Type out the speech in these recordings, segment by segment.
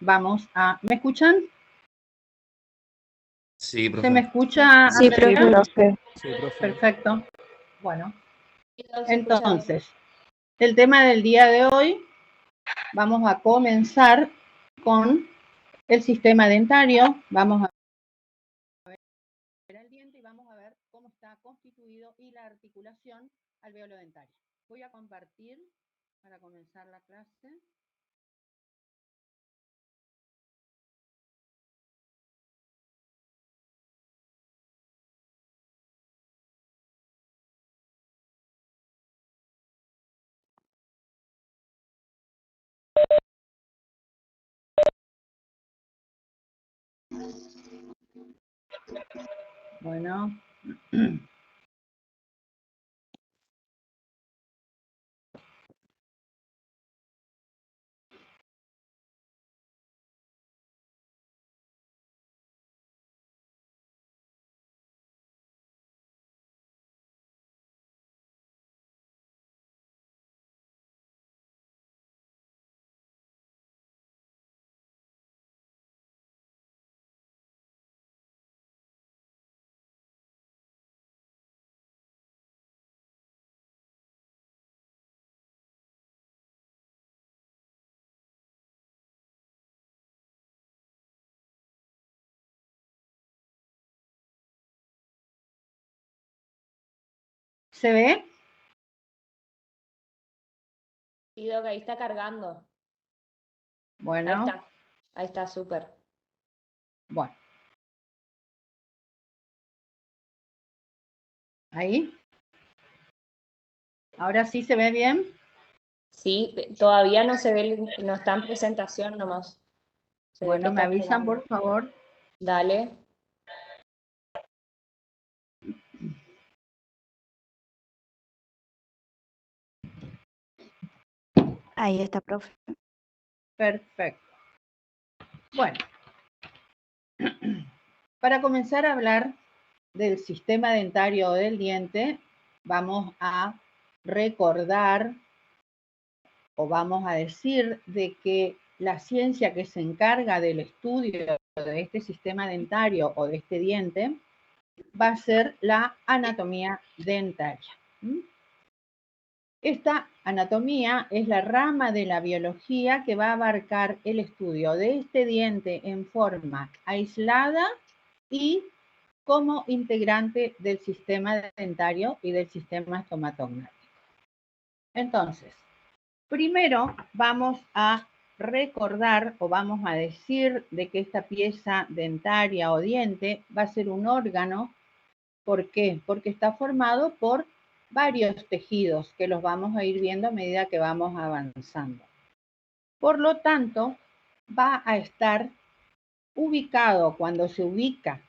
vamos a... ¿Me escuchan? Sí, profe. ¿Se me escucha? Sí, Andrea? profe. Sí, profe. Perfecto. Bueno, entonces, el tema del día de hoy, vamos a comenzar con el sistema dentario. Vamos a ver el diente y vamos a ver cómo está constituido y la articulación alveolo-dentaria. Voy a compartir para comenzar la clase. Bueno. ¿Se ve? Sí, Doc, ahí está cargando. Bueno. Ahí está, súper. Bueno. ¿Ahí? ¿Ahora sí se ve bien? Sí, todavía no se ve, no está en presentación nomás. Bueno, me avisan, por favor. Dale. Ahí está, profe. Perfecto. Bueno, para comenzar a hablar del sistema dentario o del diente, vamos a recordar o vamos a decir de que la ciencia que se encarga del estudio de este sistema dentario o de este diente va a ser la anatomía dentaria. Esta anatomía es la rama de la biología que va a abarcar el estudio de este diente en forma aislada y como integrante del sistema dentario y del sistema estomatognático. Entonces, primero vamos a recordar o vamos a decir de que esta pieza dentaria o diente va a ser un órgano. ¿Por qué? Porque está formado por varios tejidos que los vamos a ir viendo a medida que vamos avanzando. Por lo tanto, va a estar ubicado cuando se ubica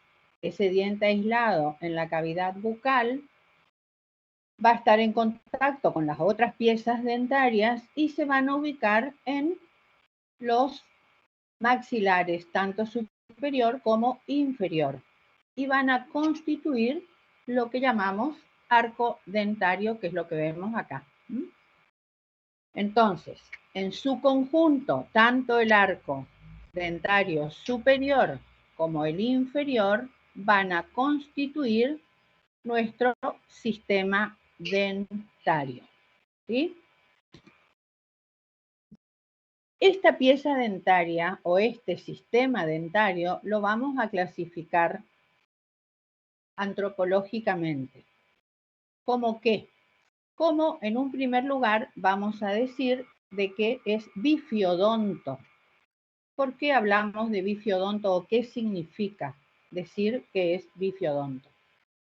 ese diente aislado en la cavidad bucal, va a estar en contacto con las otras piezas dentarias y se van a ubicar en los maxilares, tanto superior como inferior, y van a constituir lo que llamamos arco dentario, que es lo que vemos acá. Entonces, en su conjunto, tanto el arco dentario superior como el inferior van a constituir nuestro sistema dentario. ¿Sí? Esta pieza dentaria o este sistema dentario lo vamos a clasificar antropológicamente. ¿Cómo qué? Como en un primer lugar vamos a decir de que es bifiodonto. ¿Por qué hablamos de bifiodonto o qué significa decir que es bifiodonto?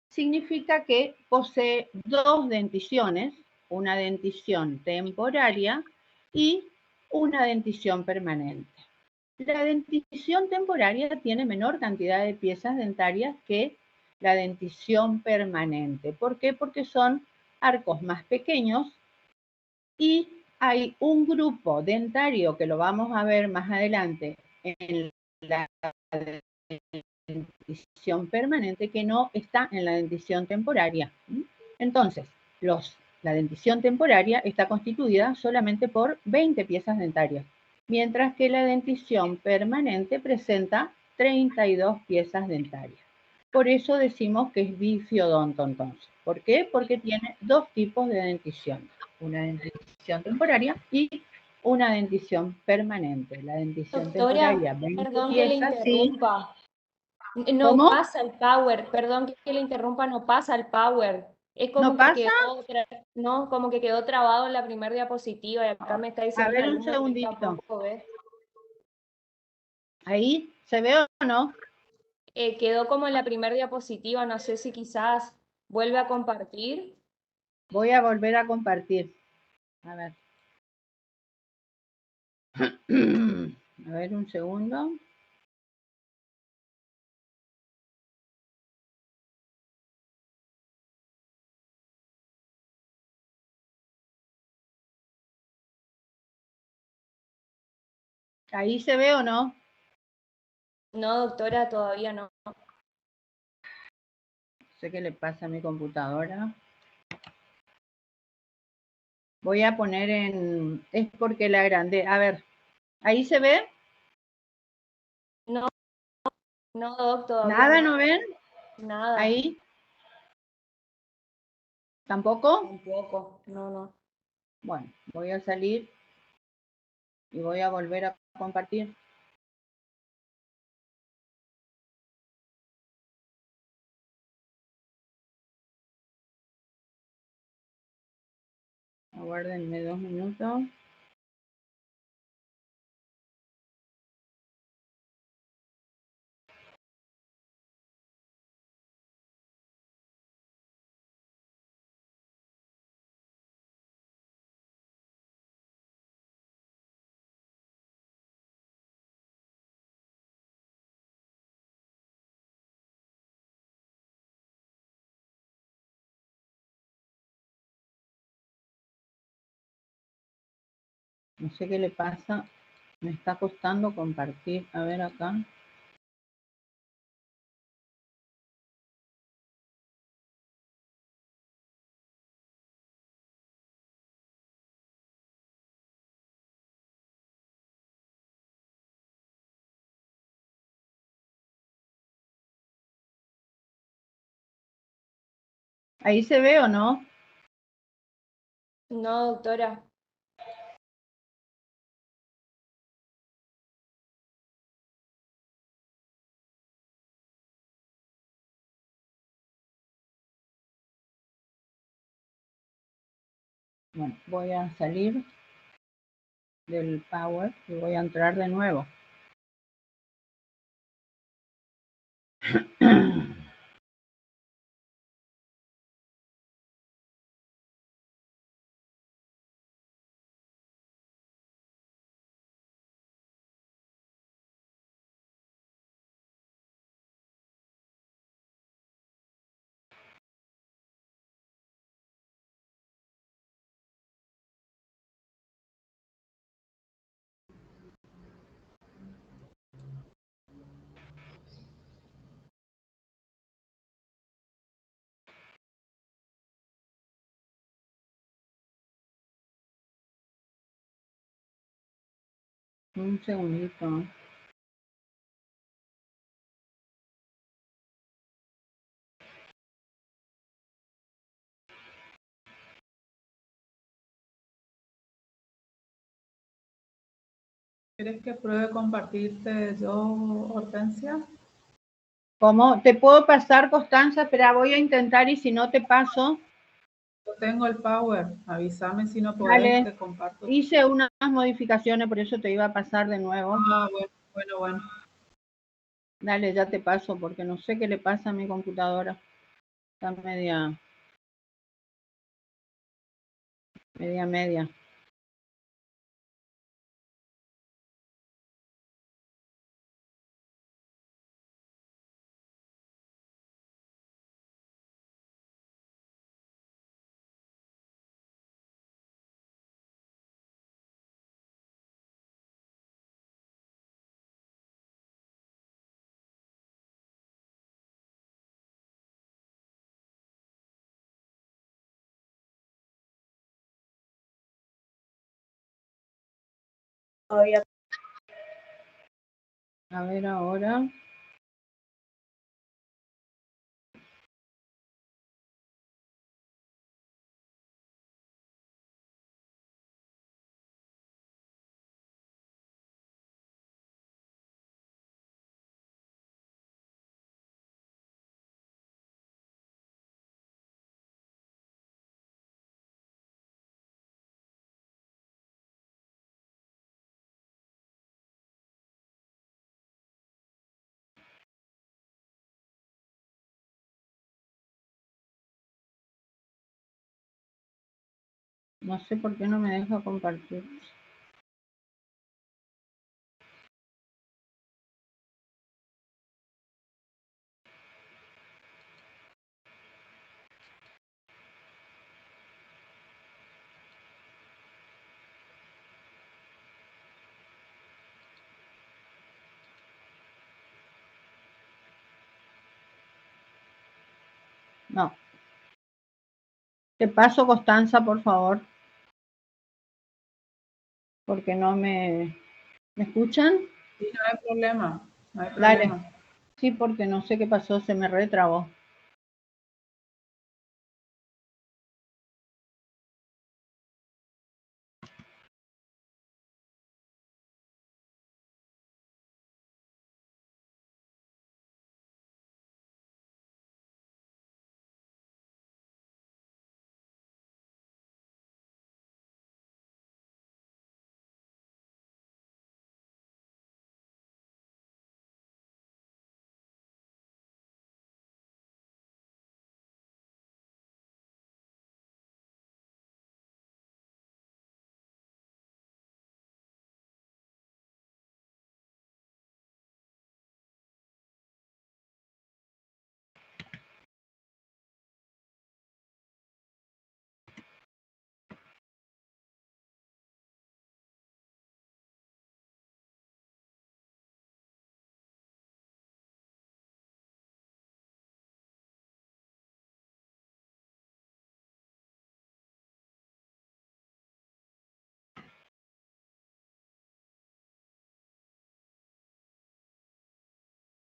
Significa que posee dos denticiones, una dentición temporaria y una dentición permanente. La dentición temporaria tiene menor cantidad de piezas dentarias que la dentición permanente. ¿Por qué? Porque son arcos más pequeños y hay un grupo dentario que lo vamos a ver más adelante en la dentición permanente que no está en la dentición temporaria. Entonces, la dentición temporaria está constituida solamente por 20 piezas dentarias. mientras que la dentición permanente presenta 32 piezas dentarias. Por eso decimos que es bifiodonto entonces. ¿Por qué? Porque tiene dos tipos de dentición. Una dentición temporaria y una dentición permanente. La dentición Doctora, temporaria, 20 perdón que le piezas, sí. interrumpa. No ¿Cómo? pasa el power, perdón que le interrumpa, no pasa el power. Es ¿No como que pasa? quedó, no, como que quedó trabado en la primera diapositiva y acá me está A diciendo un ver, un alumno que él segundito. tampoco ve. ¿Ahí se ve o no? Quedó como en la primera diapositiva, no sé si quizás vuelve a compartir. Voy a volver a compartir. A ver. A ver, un segundo. ¿Ahí se ve o no? No, doctora, todavía no. No sé qué le pasa a mi computadora. Voy a poner en... Es porque la agrandé. A ver, ¿ahí se ve? No, no, doc, todavía ¿Nada no. no ven? Nada. ¿Ahí? ¿Tampoco? Tampoco, no, no. Bueno, voy a salir y voy a volver a compartir. Aguárdenme 2 minutos. No sé qué le pasa. Me está costando compartir. A ver acá. ¿Ahí se ve o no? No, doctora. Bueno, voy a salir del Power y voy a entrar de nuevo. Un segundito. ¿Quieres que pruebe compartirte yo, Hortensia? ¿Cómo? ¿Te puedo pasar, Constanza? Espera, voy a intentar y si no te paso. Yo tengo el Power. Avísame si no podés, Dale. te comparto. Hice unas modificaciones, por eso te iba a pasar de nuevo. Ah, bueno. Dale, ya te paso, porque no sé qué le pasa a mi computadora. Está media. Todavía A ver ahora. No sé por qué no me deja compartir. No. Te paso, Constanza, por favor. Porque no me... ¿Me escuchan? Sí, no hay problema, no hay Dale. problema. Sí, porque no sé qué pasó, se me retrabó.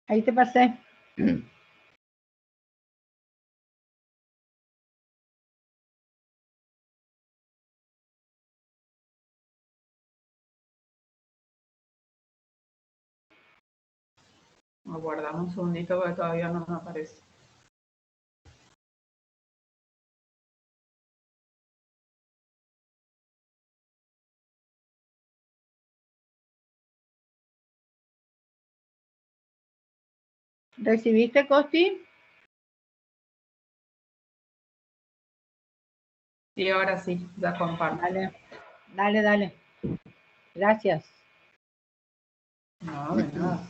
Ahí te pasé. Aguardamos un segundito porque todavía no me aparece. ¿Recibiste, Costi? Sí, ahora sí, ya comparto. Dale, dale, dale. Gracias. No, de nada.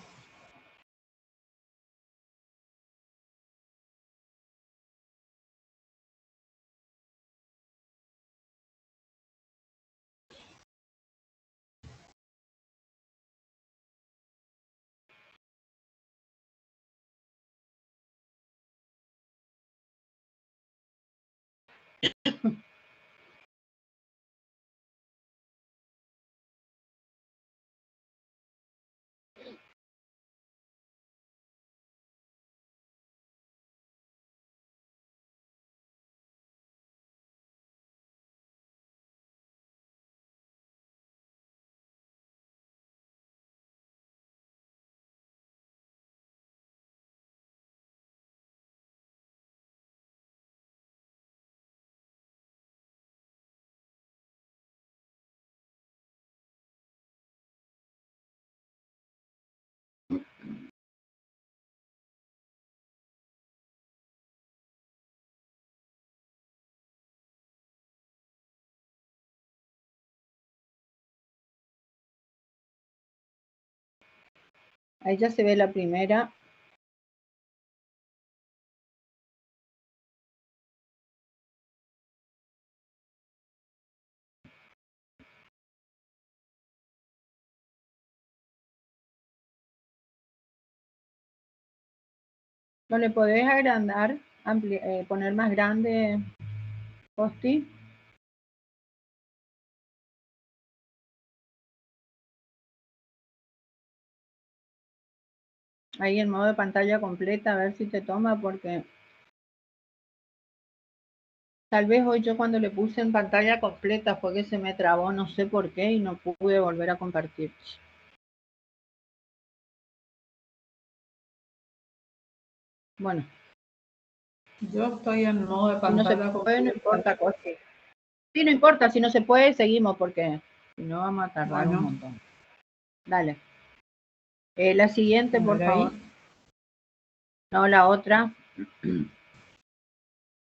Ahí ya se ve la primera. ¿No le podés agrandar, poner más grande, Costi? ahí en modo de pantalla completa, a ver si te toma, porque tal vez hoy yo cuando le puse en pantalla completa fue que se me trabó, no sé por qué, y no pude volver a compartir. Bueno, Yo estoy en modo de si no se pantalla puede, no completa. importa. Sí, no importa, si no se puede, seguimos, porque si no vamos a tardar un Bueno, montón. Dale. La siguiente, a por ver favor. ahí. No, la otra.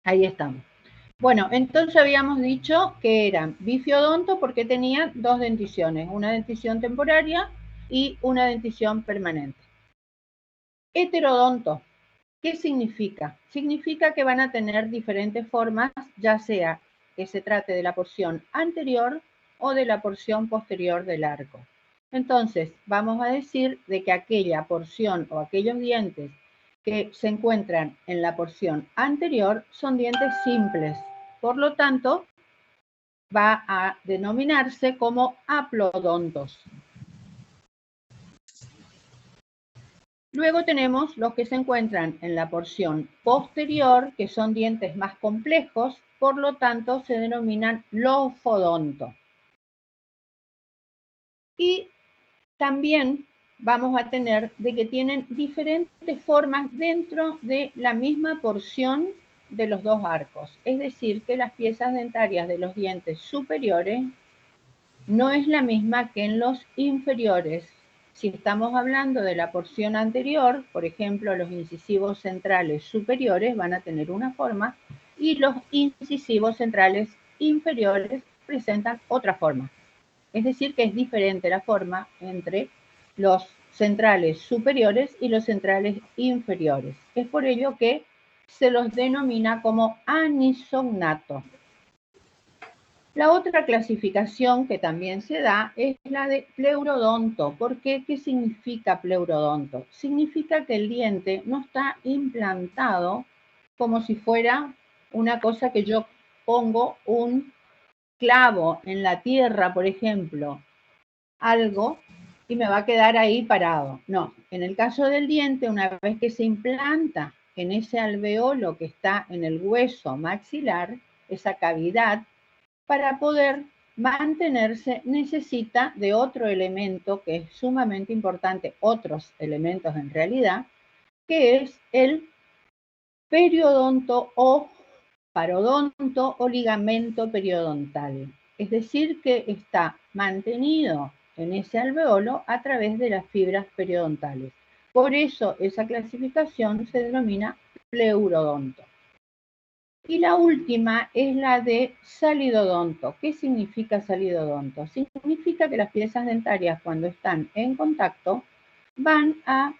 Ahí estamos. Bueno, entonces habíamos dicho que eran bifiodonto porque tenían dos denticiones, una dentición temporaria y una dentición permanente. Heterodonto, ¿qué significa? Significa que van a tener diferentes formas, ya sea que se trate de la porción anterior o de la porción posterior del arco. Entonces, vamos a decir de que aquella porción o aquellos dientes que se encuentran en la porción anterior son dientes simples. Por lo tanto, va a denominarse como haplodontos. Luego tenemos los que se encuentran en la porción posterior, que son dientes más complejos, por lo tanto se denominan lofodonto. Y también vamos a tener de que tienen diferentes formas dentro de la misma porción de los dos arcos. Es decir, que las piezas dentarias de los dientes superiores no es la misma que en los inferiores. Si estamos hablando de la porción anterior, por ejemplo, los incisivos centrales superiores van a tener una forma y los incisivos centrales inferiores presentan otra forma. Es decir, que es diferente la forma entre los centrales superiores y los centrales inferiores. Es por ello que se los denomina como anisognato. La otra clasificación que también se da es la de pleurodonto. ¿Por qué? ¿Qué significa pleurodonto? Significa que el diente no está implantado como si fuera una cosa que yo pongo un clavo en la tierra, por ejemplo, algo, y me va a quedar ahí parado. No, en el caso del diente, una vez que se implanta en ese alveolo que está en el hueso maxilar, esa cavidad, para poder mantenerse necesita de otro elemento que es sumamente importante, otros elementos en realidad, que es el periodonto o parodonto o ligamento periodontal. Es decir, que está mantenido en ese alveolo a través de las fibras periodontales. Por eso esa clasificación se denomina pleurodonto. Y la última es la de salidodonto. ¿Qué significa salidodonto? Significa que las piezas dentarias cuando están en contacto van a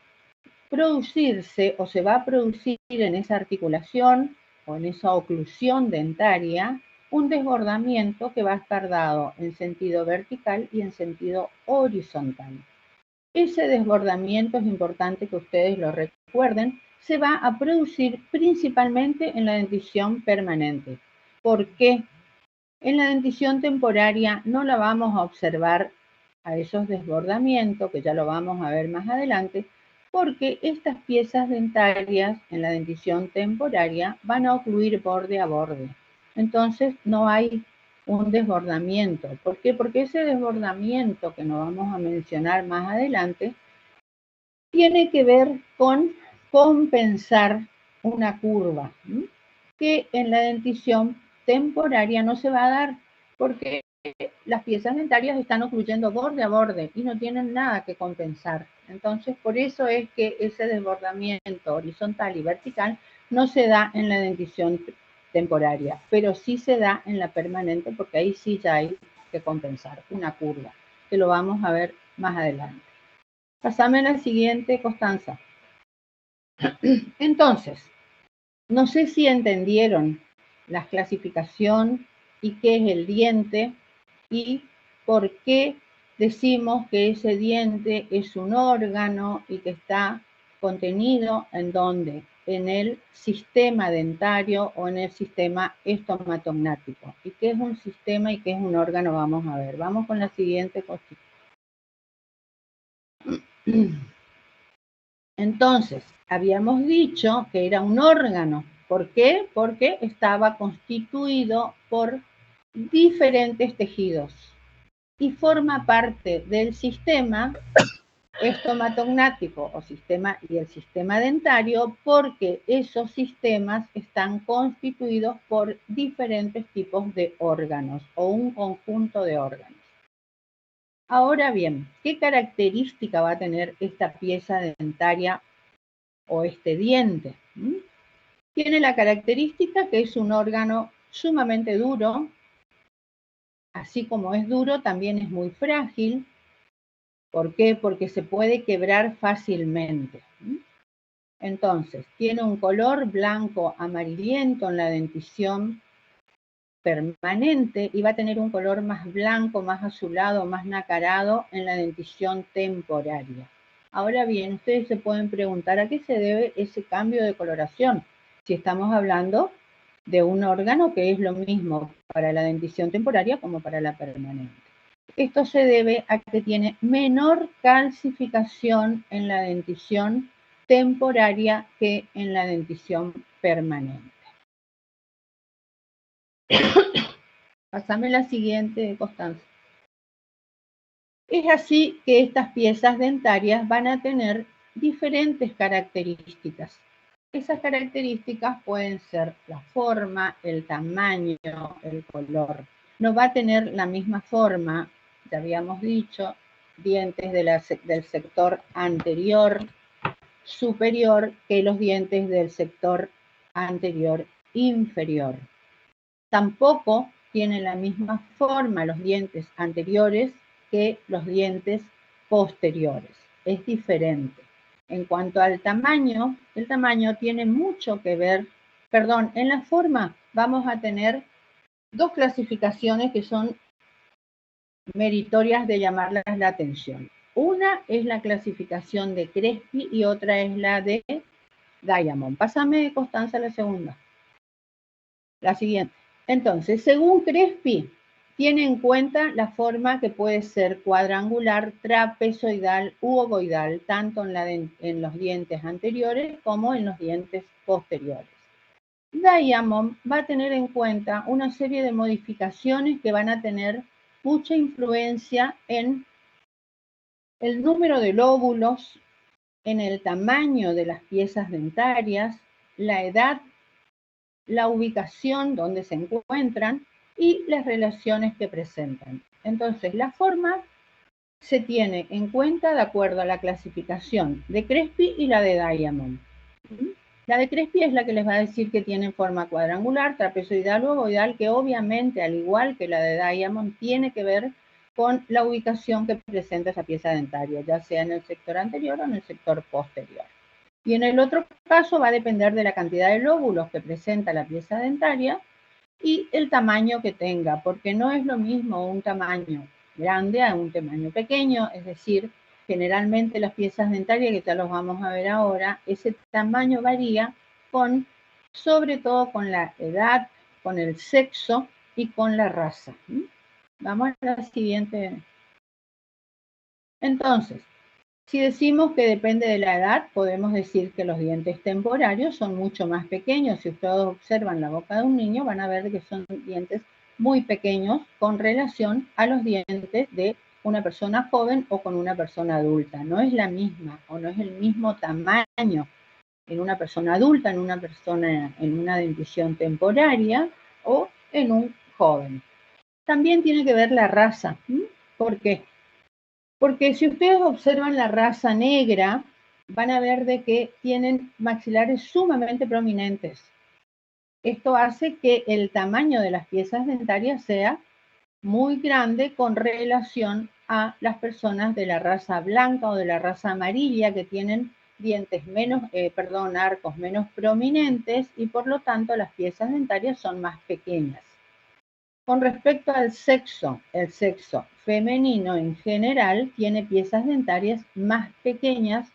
producirse o se va a producir en esa articulación o en esa oclusión dentaria un desbordamiento que va a estar dado en sentido vertical y en sentido horizontal. Ese desbordamiento es importante que ustedes lo recuerden, se va a producir principalmente en la dentición permanente. ¿Por qué? En la dentición temporaria no la vamos a observar a esos desbordamientos, que ya lo vamos a ver más adelante, porque estas piezas dentarias en la dentición temporaria van a ocluir borde a borde. Entonces no hay un desbordamiento. ¿Por qué? Porque ese desbordamiento que nos vamos a mencionar más adelante tiene que ver con compensar una curva, que en la dentición temporaria no se va a dar porque las piezas dentarias están ocluyendo borde a borde y no tienen nada que compensar. Entonces, por eso es que ese desbordamiento horizontal y vertical no se da en la dentición temporaria, pero sí se da en la permanente porque ahí sí ya hay que compensar una curva, que lo vamos a ver más adelante. Pasame a la siguiente, Constanza. Entonces, no sé si entendieron la clasificación y qué es el diente y por qué decimos que ese diente es un órgano y que está contenido en dónde, en el sistema dentario o en el sistema estomatognático. ¿Y qué es un sistema y qué es un órgano? Vamos a ver. Vamos con la siguiente cosita. Entonces, habíamos dicho que era un órgano. ¿Por qué? Porque estaba constituido por diferentes tejidos y forma parte del sistema estomatognático y el sistema dentario, porque esos sistemas están constituidos por diferentes tipos de órganos o un conjunto de órganos. Ahora bien, ¿qué característica va a tener esta pieza dentaria o este diente? Tiene la característica que es un órgano sumamente duro. Así como es duro, también es muy frágil. ¿Por qué? Porque se puede quebrar fácilmente. Entonces, tiene un color blanco amarillento en la dentición permanente y va a tener un color más blanco, más azulado, más nacarado en la dentición temporaria. Ahora bien, ustedes se pueden preguntar a qué se debe ese cambio de coloración, si estamos hablando de un órgano que es lo mismo para la dentición temporaria como para la permanente. Esto se debe a que tiene menor calcificación en la dentición temporaria que en la dentición permanente. Pásame la siguiente, Constanza. Es así que estas piezas dentarias van a tener diferentes características. Esas características pueden ser la forma, el tamaño, el color. No va a tener la misma forma, ya habíamos dicho, dientes del sector anterior superior que los dientes del sector anterior inferior. Tampoco tienen la misma forma los dientes anteriores que los dientes posteriores. Es diferente. En cuanto al tamaño, el tamaño tiene mucho que ver, en la forma vamos a tener dos clasificaciones que son meritorias de llamarlas la atención. Una es la clasificación de Crespi y otra es la de Diamond. Pásame, Constanza, la segunda. La siguiente. Entonces, según Crespi, tiene en cuenta la forma que puede ser cuadrangular, trapezoidal u ovoidal, tanto en los dientes anteriores como en los dientes posteriores. Diamond va a tener en cuenta una serie de modificaciones que van a tener mucha influencia en el número de lóbulos, en el tamaño de las piezas dentarias, la edad, la ubicación donde se encuentran y las relaciones que presentan. Entonces, la forma se tiene en cuenta de acuerdo a la clasificación de Crespi y la de Diamond. La de Crespi es la que les va a decir que tienen forma cuadrangular, trapezoidal o ovoidal, que obviamente, al igual que la de Diamond, tiene que ver con la ubicación que presenta esa pieza dentaria, ya sea en el sector anterior o en el sector posterior. Y en el otro caso va a depender de la cantidad de lóbulos que presenta la pieza dentaria y el tamaño que tenga, porque no es lo mismo un tamaño grande a un tamaño pequeño, es decir, generalmente las piezas dentarias, que ya los vamos a ver ahora, ese tamaño varía sobre todo con la edad, con el sexo y con la raza. Vamos a la siguiente. Entonces, si decimos que depende de la edad, podemos decir que los dientes temporarios son mucho más pequeños. Si ustedes observan la boca de un niño, van a ver que son dientes muy pequeños con relación a los dientes de una persona joven o con una persona adulta. No es la misma o no es el mismo tamaño en una persona adulta, en una dentición temporaria o en un joven. También tiene que ver la raza. ¿Por qué? Porque si ustedes observan la raza negra, van a ver de que tienen maxilares sumamente prominentes. Esto hace que el tamaño de las piezas dentarias sea muy grande con relación a las personas de la raza blanca o de la raza amarilla que tienen dientes arcos menos prominentes y por lo tanto las piezas dentarias son más pequeñas. Con respecto al sexo, el sexo femenino en general tiene piezas dentarias más pequeñas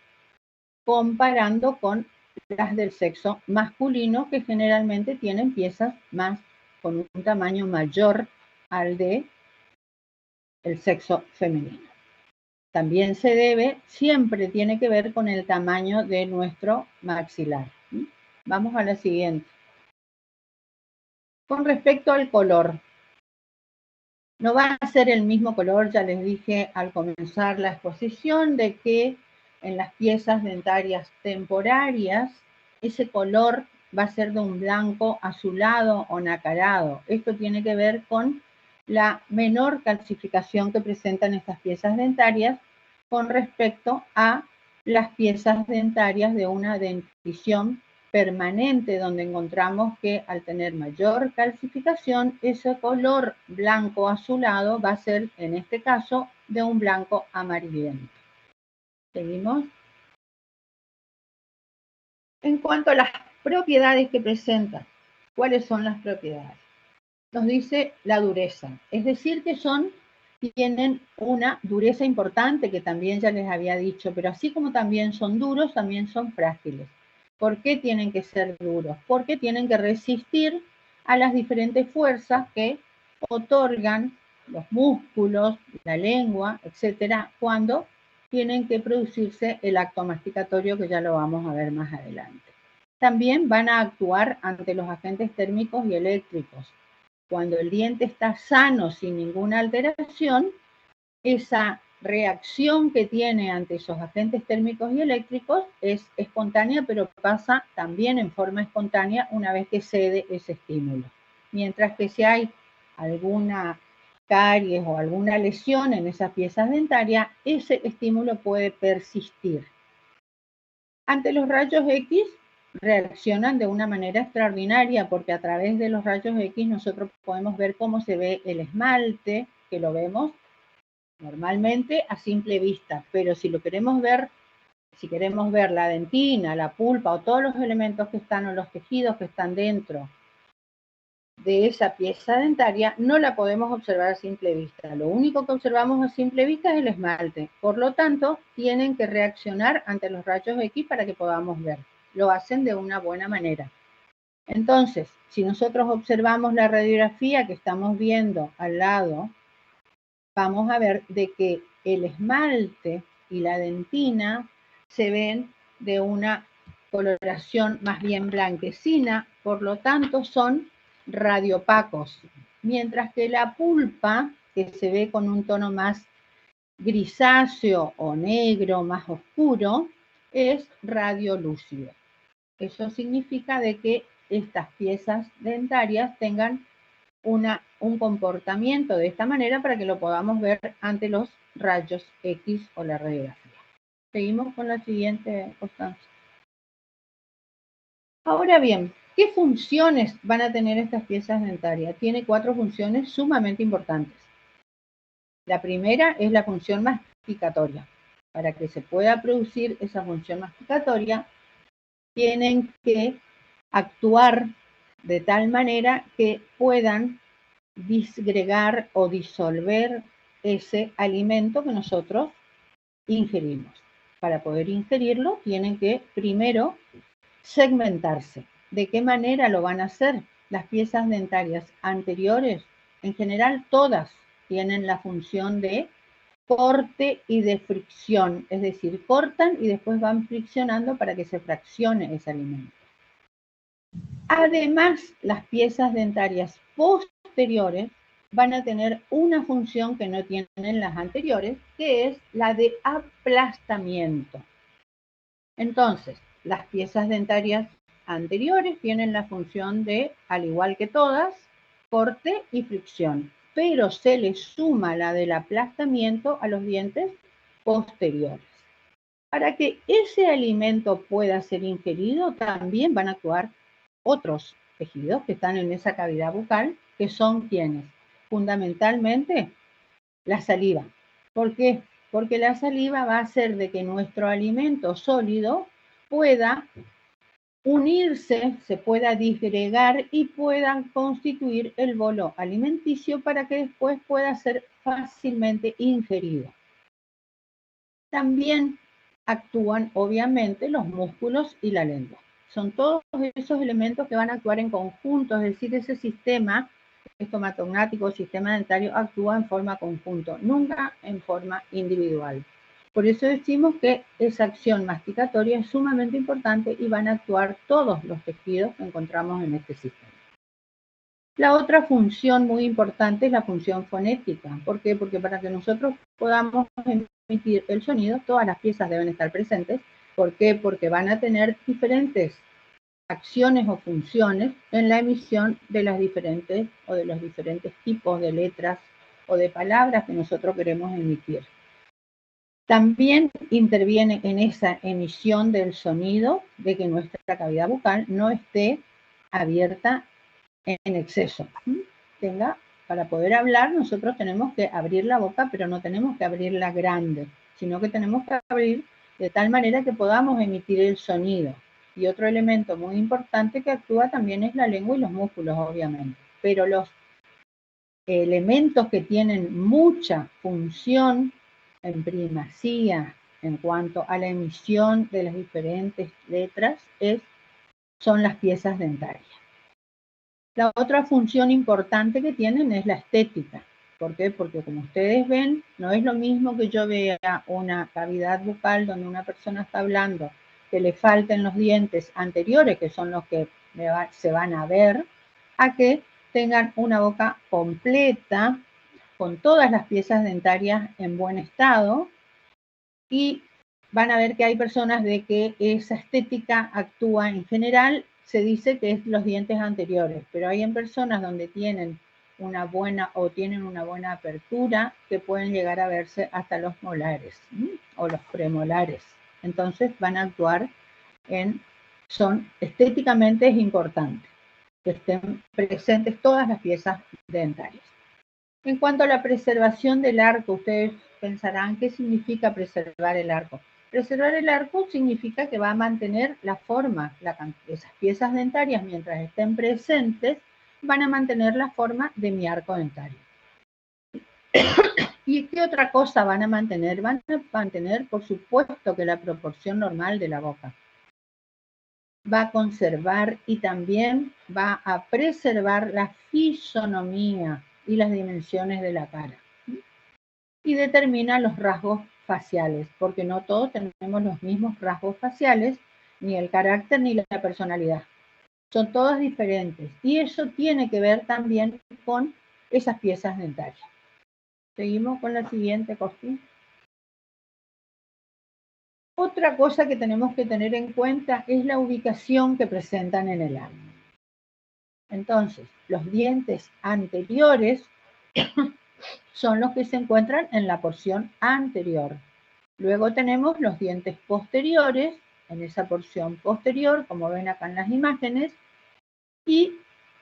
comparando con las del sexo masculino, que generalmente tienen piezas con un tamaño mayor al de el sexo femenino. también se debe, siempre tiene que ver con el tamaño de nuestro maxilar. Vamos a la siguiente. Con respecto al color, no va a ser el mismo color, ya les dije al comenzar la exposición, de que en las piezas dentarias temporarias, ese color va a ser de un blanco azulado o nacarado. Esto tiene que ver con la menor calcificación que presentan estas piezas dentarias con respecto a las piezas dentarias de una dentición permanente, donde encontramos que al tener mayor calcificación, ese color blanco azulado va a ser, en este caso, de un blanco amarillento. ¿Seguimos? En cuanto a las propiedades que presenta, ¿cuáles son las propiedades? Nos dice la dureza, es decir, que tienen una dureza importante, que también ya les había dicho, pero así como también son duros, también son frágiles. ¿Por qué tienen que ser duros? Porque tienen que resistir a las diferentes fuerzas que otorgan los músculos, la lengua, etcétera, cuando tienen que producirse el acto masticatorio, que ya lo vamos a ver más adelante. También van a actuar ante los agentes térmicos y eléctricos. Cuando el diente está sano, sin ninguna alteración, esa reacción que tiene ante esos agentes térmicos y eléctricos es espontánea, pero pasa también en forma espontánea una vez que cede ese estímulo. Mientras que si hay alguna caries o alguna lesión en esas piezas dentarias, ese estímulo puede persistir. Ante los rayos X reaccionan de una manera extraordinaria, porque a través de los rayos X nosotros podemos ver cómo se ve el esmalte, que lo vemos normalmente a simple vista, pero si lo queremos ver, si queremos ver la dentina, la pulpa o todos los elementos que están o los tejidos que están dentro de esa pieza dentaria, no la podemos observar a simple vista. Lo único que observamos a simple vista es el esmalte. Por lo tanto, tienen que reaccionar ante los rayos X para que podamos ver. Lo hacen de una buena manera. Entonces, si nosotros observamos la radiografía que estamos viendo al lado, vamos a ver de que el esmalte y la dentina se ven de una coloración más bien blanquecina, por lo tanto son radiopacos, mientras que la pulpa, que se ve con un tono más grisáceo o negro, más oscuro, es radiolúcido. Eso significa de que estas piezas dentarias tengan un comportamiento de esta manera para que lo podamos ver ante los rayos X o la radiografía. Seguimos con la siguiente, Constanza. Ahora bien, ¿qué funciones van a tener estas piezas dentarias? Tiene 4 funciones sumamente importantes. La primera es la función masticatoria. Para que se pueda producir esa función masticatoria, tienen que actuar de tal manera que puedan disgregar o disolver ese alimento que nosotros ingerimos. Para poder ingerirlo, tienen que primero segmentarse. ¿De qué manera lo van a hacer? Las piezas dentarias anteriores, en general todas, tienen la función de corte y de fricción, es decir, cortan y después van friccionando para que se fraccione ese alimento. Además, las piezas dentarias posteriores van a tener una función que no tienen las anteriores, que es la de aplastamiento. Entonces, las piezas dentarias anteriores tienen la función de, al igual que todas, corte y fricción, pero se les suma la del aplastamiento a los dientes posteriores. Para que ese alimento pueda ser ingerido, también van a actuar otros tejidos que están en esa cavidad bucal, que son quienes, fundamentalmente, la saliva. ¿Por qué? Porque la saliva va a hacer de que nuestro alimento sólido pueda unirse, se pueda disgregar y pueda constituir el bolo alimenticio para que después pueda ser fácilmente ingerido. También actúan, obviamente, los músculos y la lengua. Son todos esos elementos que van a actuar en conjunto, es decir, ese sistema estomatognático, sistema dentario, actúa en forma conjunto, nunca en forma individual. Por eso decimos que esa acción masticatoria es sumamente importante y van a actuar todos los tejidos que encontramos en este sistema. La otra función muy importante es la función fonética. ¿Por qué? Porque para que nosotros podamos emitir el sonido, todas las piezas deben estar presentes. ¿Por qué? Porque van a tener diferentes acciones o funciones en la emisión de las diferentes o de los diferentes tipos de letras o de palabras que nosotros queremos emitir. También interviene en esa emisión del sonido de que nuestra cavidad bucal no esté abierta en exceso. Para poder hablar nosotros tenemos que abrir la boca, pero no tenemos que abrirla grande, sino que tenemos que abrir de tal manera que podamos emitir el sonido. Y otro elemento muy importante que actúa también es la lengua y los músculos, obviamente. Pero los elementos que tienen mucha función en primacía en cuanto a la emisión de las diferentes letras son las piezas dentarias. La otra función importante que tienen es la estética. ¿Por qué? Porque como ustedes ven, no es lo mismo que yo vea una cavidad bucal donde una persona está hablando, que le falten los dientes anteriores, que son los que se van a ver, a que tengan una boca completa, con todas las piezas dentarias en buen estado, y van a ver que hay personas de que esa estética actúa en general, se dice que es los dientes anteriores, pero hay en personas donde tienen una buena o tienen una buena apertura que pueden llegar a verse hasta los molares o los premolares. Entonces van a actuar estéticamente es importante que estén presentes todas las piezas dentarias. En cuanto a la preservación del arco, ustedes pensarán, ¿qué significa preservar el arco? Preservar el arco significa que va a mantener la forma, esas piezas dentarias mientras estén presentes, van a mantener la forma de mi arco dentario. ¿Y qué otra cosa van a mantener? Van a mantener, por supuesto, que la proporción normal de la boca. Va a conservar y también va a preservar la fisonomía y las dimensiones de la cara. Y determina los rasgos faciales, porque no todos tenemos los mismos rasgos faciales, ni el carácter ni la personalidad. Son todas diferentes. Y eso tiene que ver también con esas piezas dentarias. Seguimos con la siguiente, Costi. Otra cosa que tenemos que tener en cuenta es la ubicación que presentan en el arco. Entonces, los dientes anteriores son los que se encuentran en la porción anterior. Luego tenemos los dientes posteriores, en esa porción posterior, como ven acá en las imágenes, y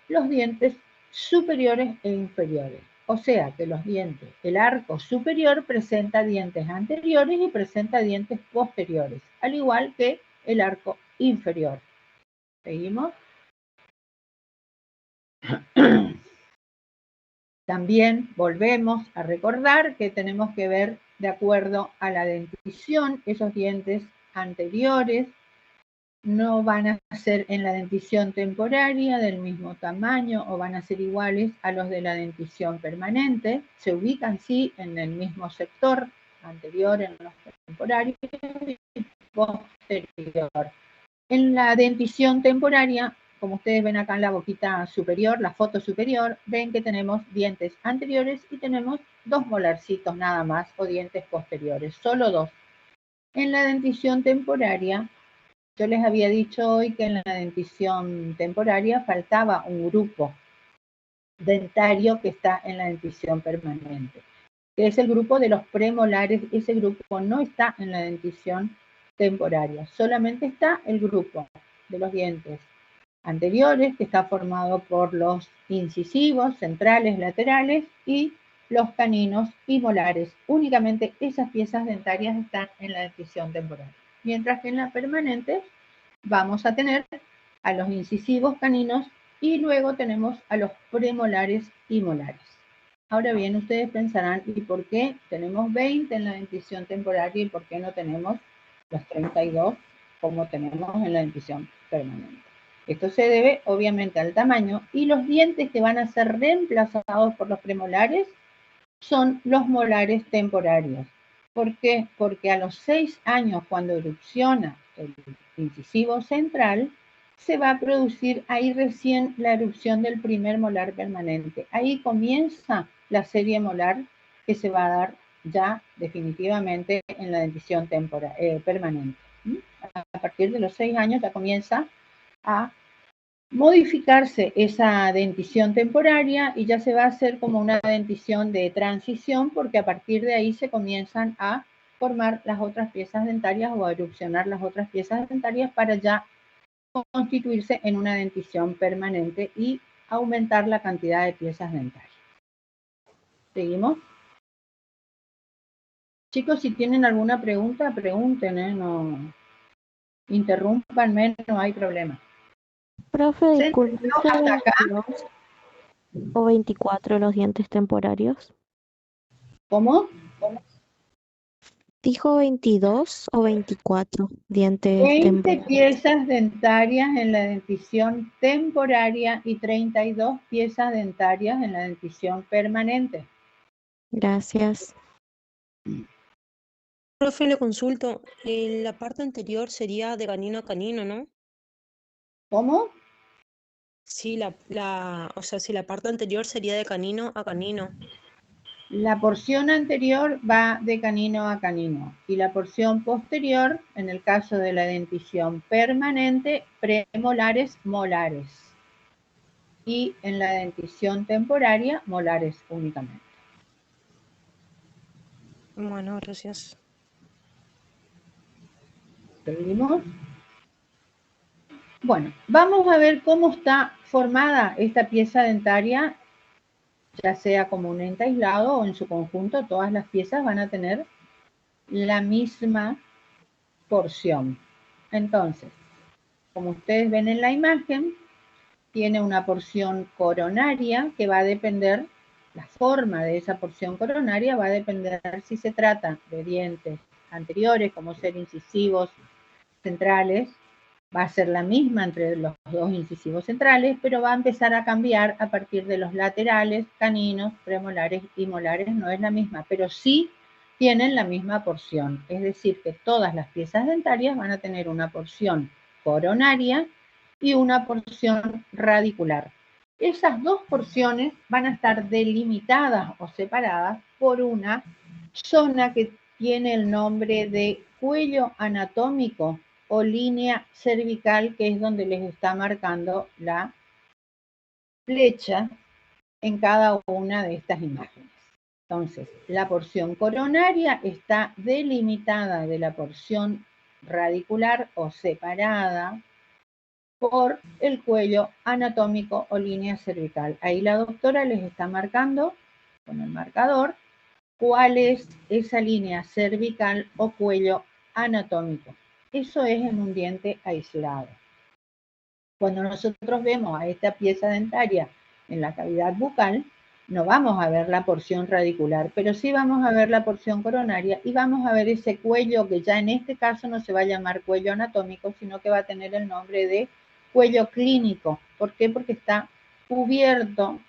los dientes superiores e inferiores. O sea que los dientes, el arco superior presenta dientes anteriores y presenta dientes posteriores, al igual que el arco inferior. ¿Seguimos? También volvemos a recordar que tenemos que ver de acuerdo a la dentición, esos dientes anteriores no van a ser en la dentición temporaria del mismo tamaño o van a ser iguales a los de la dentición permanente. Se ubican, sí, en el mismo sector anterior, en los temporarios y posterior. En la dentición temporaria, como ustedes ven acá en la boquita superior, la foto superior, ven que tenemos dientes anteriores y tenemos 2 molarcitos nada más, o dientes posteriores, solo 2. En la dentición temporaria, yo les había dicho hoy que en la dentición temporaria faltaba un grupo dentario que está en la dentición permanente, que es el grupo de los premolares. Ese grupo no está en la dentición temporaria, solamente está el grupo de los dientes anteriores, que está formado por los incisivos, centrales, laterales y los caninos y molares. Únicamente esas piezas dentarias están en la dentición temporaria. Mientras que en la permanente vamos a tener a los incisivos, caninos y luego tenemos a los premolares y molares. Ahora bien, ustedes pensarán, ¿y por qué tenemos 20 en la dentición temporaria y por qué no tenemos los 32 como tenemos en la dentición permanente? Esto se debe obviamente al tamaño y los dientes que van a ser reemplazados por los premolares son los molares temporarios. ¿Por qué? Porque a los 6 años, cuando erupciona el incisivo central, se va a producir ahí recién la erupción del primer molar permanente. Ahí comienza la serie molar que se va a dar ya definitivamente en la dentición permanente. A partir de los 6 años ya comienza a modificarse esa dentición temporaria y ya se va a hacer como una dentición de transición, porque a partir de ahí se comienzan a formar las otras piezas dentarias o a erupcionar las otras piezas dentarias para ya constituirse en una dentición permanente y aumentar la cantidad de piezas dentarias. ¿Seguimos? Chicos, si tienen alguna pregunta, pregunten, no interrúmpanme, no hay problema. Profe, ¿Se disculpe, entendió ¿dice hasta acá? 22 o 24 los dientes temporarios? ¿Cómo? ¿Dijo 22 o 24 dientes 20 temporarios? piezas dentarias en la dentición temporaria y 32 piezas dentarias en la dentición permanente. Gracias. Profe, le consulto. La parte anterior sería de canino a canino, ¿no? ¿Cómo? Sí, o sea, si la parte anterior sería de canino a canino. La porción anterior va de canino a canino y la porción posterior, en el caso de la dentición permanente, premolares, molares. Y en la dentición temporaria, molares únicamente. Bueno, gracias. ¿Seguimos? Bueno, vamos a ver cómo está formada esta pieza dentaria, ya sea como un ente aislado o en su conjunto. Todas las piezas van a tener la misma porción. Entonces, como ustedes ven en la imagen, tiene una porción coronaria que va a depender, la forma de esa porción coronaria va a depender si se trata de dientes anteriores, como ser incisivos centrales, va a ser la misma entre los dos incisivos centrales, pero va a empezar a cambiar a partir de los laterales, caninos, premolares y molares, no es la misma, pero sí tienen la misma porción, es decir, que todas las piezas dentarias van a tener una porción coronaria y una porción radicular. Esas dos porciones van a estar delimitadas o separadas por una zona que tiene el nombre de cuello anatómico o línea cervical, que es donde les está marcando la flecha en cada una de estas imágenes. Entonces, la porción coronaria está delimitada de la porción radicular o separada por el cuello anatómico o línea cervical. Ahí la doctora les está marcando con el marcador cuál es esa línea cervical o cuello anatómico. Eso es en un diente aislado. Cuando nosotros vemos a esta pieza dentaria en la cavidad bucal, no vamos a ver la porción radicular, pero sí vamos a ver la porción coronaria y vamos a ver ese cuello que ya en este caso no se va a llamar cuello anatómico, sino que va a tener el nombre de cuello clínico. ¿Por qué? Porque está cubierto,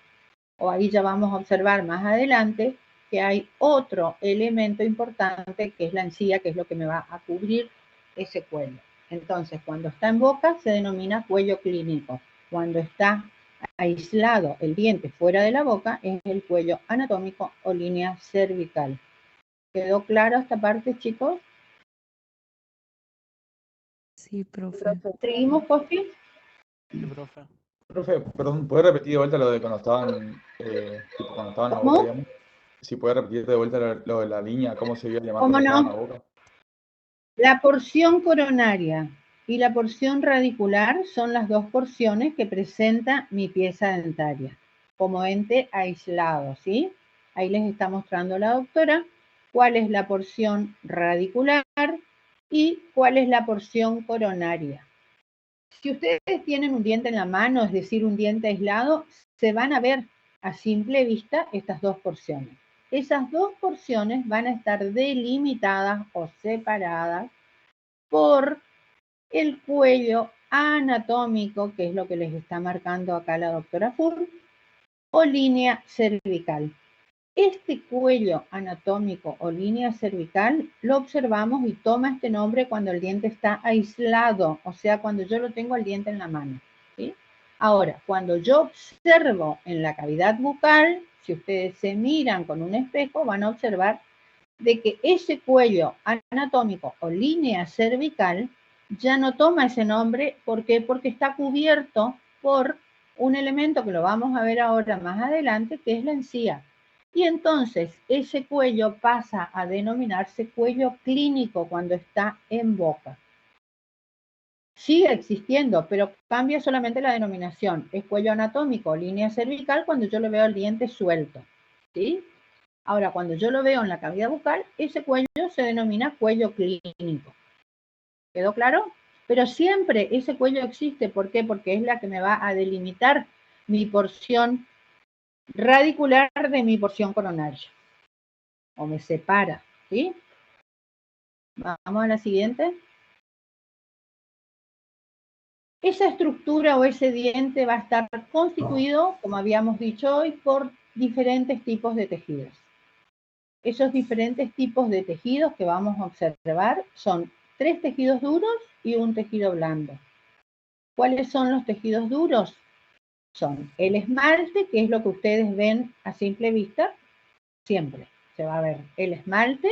o ahí ya vamos a observar más adelante, que hay otro elemento importante que es la encía, que es lo que me va a cubrir ese cuello. Entonces, cuando está en boca se denomina cuello clínico. Cuando está aislado el diente fuera de la boca es el cuello anatómico o línea cervical. ¿Quedó claro esta parte, chicos? Sí, profe. ¿Seguimos, Costi? Sí, profe. Profe, perdón, ¿puede repetir de vuelta lo de cuando estaban, tipo, cuando estaban en la boca, ¿Cómo? digamos? Si puede repetir de vuelta lo de la línea, cómo se iba a llamar ¿Cómo cuando estaban en no? la boca. La porción coronaria y la porción radicular son las dos porciones que presenta mi pieza dentaria como ente aislado, ¿sí? Ahí les está mostrando la doctora cuál es la porción radicular y cuál es la porción coronaria. Si ustedes tienen un diente en la mano, es decir, un diente aislado, se van a ver a simple vista estas dos porciones. Esas dos porciones van a estar delimitadas o separadas por el cuello anatómico, que es lo que les está marcando acá la doctora Fur, o línea cervical. Este cuello anatómico o línea cervical lo observamos y toma este nombre cuando el diente está aislado, o sea, cuando yo lo tengo el diente en la mano, ¿sí? Ahora, cuando yo observo en la cavidad bucal, si ustedes se miran con un espejo, van a observar de que ese cuello anatómico o línea cervical ya no toma ese nombre. ¿Por qué? Porque está cubierto por un elemento que lo vamos a ver ahora más adelante, que es la encía. Y entonces ese cuello pasa a denominarse cuello clínico cuando está en boca. Sigue existiendo, pero cambia solamente la denominación. Es cuello anatómico, línea cervical, cuando yo le veo el diente suelto, ¿sí? Ahora, cuando yo lo veo en la cavidad bucal, ese cuello se denomina cuello clínico. ¿Quedó claro? Pero siempre ese cuello existe. ¿Por qué? Porque es la que me va a delimitar mi porción radicular de mi porción coronaria. O me separa, ¿sí? Vamos a la siguiente. Esa estructura o ese diente va a estar constituido, como habíamos dicho hoy, por diferentes tipos de tejidos. Esos diferentes tipos de tejidos que vamos a observar son 3 tejidos duros y un tejido blando. ¿Cuáles son los tejidos duros? Son el esmalte, que es lo que ustedes ven a simple vista, siempre se va a ver el esmalte,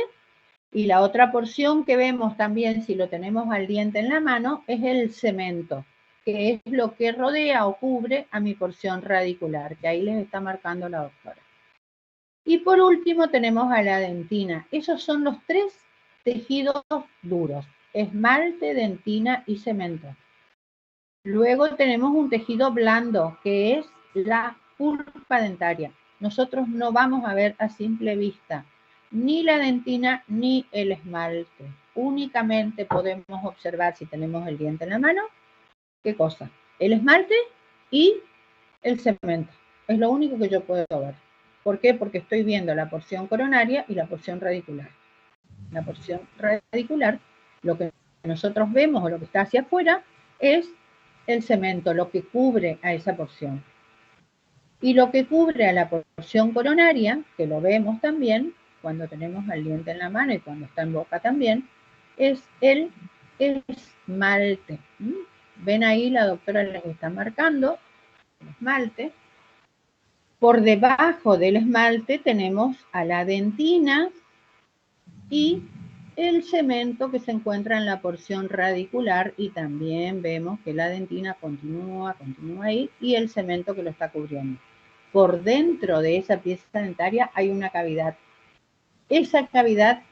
y la otra porción que vemos también, si lo tenemos al diente en la mano, es el cemento, que es lo que rodea o cubre a mi porción radicular, que ahí les está marcando la doctora. Y por último tenemos a la dentina. Esos son los 3 tejidos duros: esmalte, dentina y cemento. Luego tenemos un tejido blando, que es la pulpa dentaria. Nosotros no vamos a ver a simple vista ni la dentina ni el esmalte. Únicamente podemos observar, si tenemos el diente en la mano, ¿qué cosa? El esmalte y el cemento. Es lo único que yo puedo ver. ¿Por qué? Porque estoy viendo la porción coronaria y la porción radicular. La porción radicular, lo que nosotros vemos o lo que está hacia afuera, es el cemento, lo que cubre a esa porción. Y lo que cubre a la porción coronaria, que lo vemos también cuando tenemos al diente en la mano y cuando está en boca también, es el esmalte. Ven ahí, la doctora les está marcando el esmalte. Por debajo del esmalte tenemos a la dentina y el cemento, que se encuentra en la porción radicular, y también vemos que la dentina continúa ahí, y el cemento que lo está cubriendo. Por dentro de esa pieza dentaria hay una cavidad. Esa cavidad,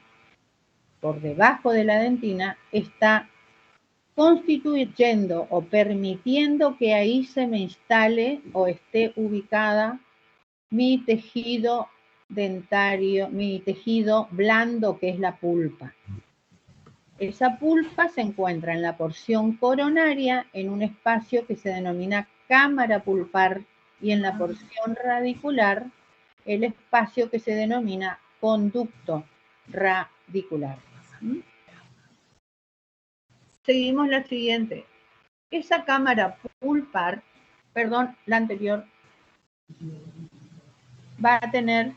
por debajo de la dentina, está constituyendo o permitiendo que ahí se me instale o esté ubicada mi tejido dentario, mi tejido blando, que es la pulpa. Esa pulpa se encuentra en la porción coronaria, en un espacio que se denomina cámara pulpar, y en la porción radicular, el espacio que se denomina conducto radicular. Seguimos la siguiente. Esa cámara pulpar, perdón, la anterior, va a tener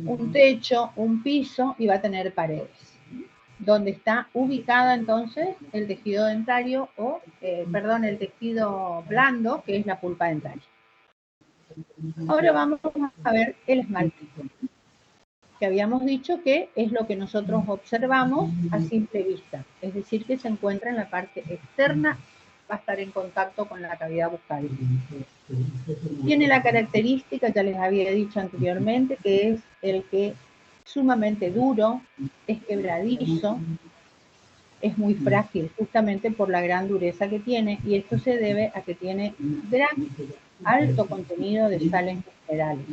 un techo, un piso, y va a tener paredes, donde está ubicada entonces el tejido dentario o, el tejido blando, que es la pulpa dentaria. Ahora vamos a ver el esmalte, que habíamos dicho que es lo que nosotros observamos a simple vista, es decir, que se encuentra en la parte externa, va a estar en contacto con la cavidad bucal. Tiene la característica, ya les había dicho anteriormente, que es el que es sumamente duro, es quebradizo, es muy frágil, justamente por la gran dureza que tiene, y esto se debe a que tiene gran, alto contenido de sales minerales,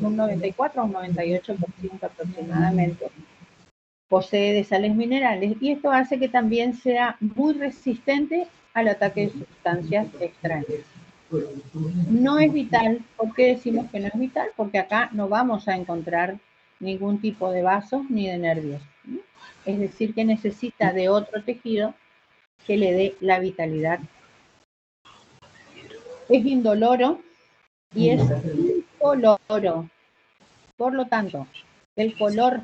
un 94 a un 98% aproximadamente posee de sales minerales, y esto hace que también sea muy resistente al ataque de sustancias extrañas. No es vital. ¿Por qué decimos que no es vital? Porque acá no vamos a encontrar ningún tipo de vasos ni de nervios. Es decir, que necesita de otro tejido que le dé la vitalidad. Es indoloro y es incoloro. Por lo tanto, el color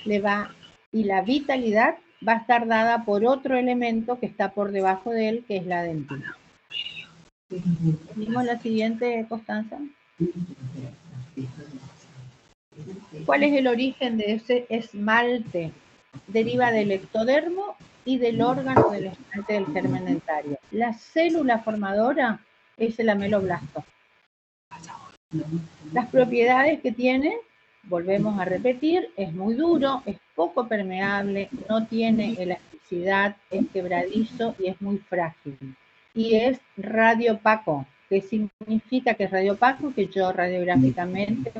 le va y la vitalidad va a estar dada por otro elemento que está por debajo de él, que es la dentina. ¿Vimos la siguiente, Constanza? ¿Cuál es el origen de ese esmalte? Deriva del ectodermo y del órgano del esmalte del germen dentario. La célula formadora es el ameloblasto. Las propiedades que tiene, volvemos a repetir, es muy duro, es poco permeable, no tiene elasticidad, es quebradizo y es muy frágil. Y es radiopaco. ¿Qué significa que es radiopaco? Que yo radiográficamente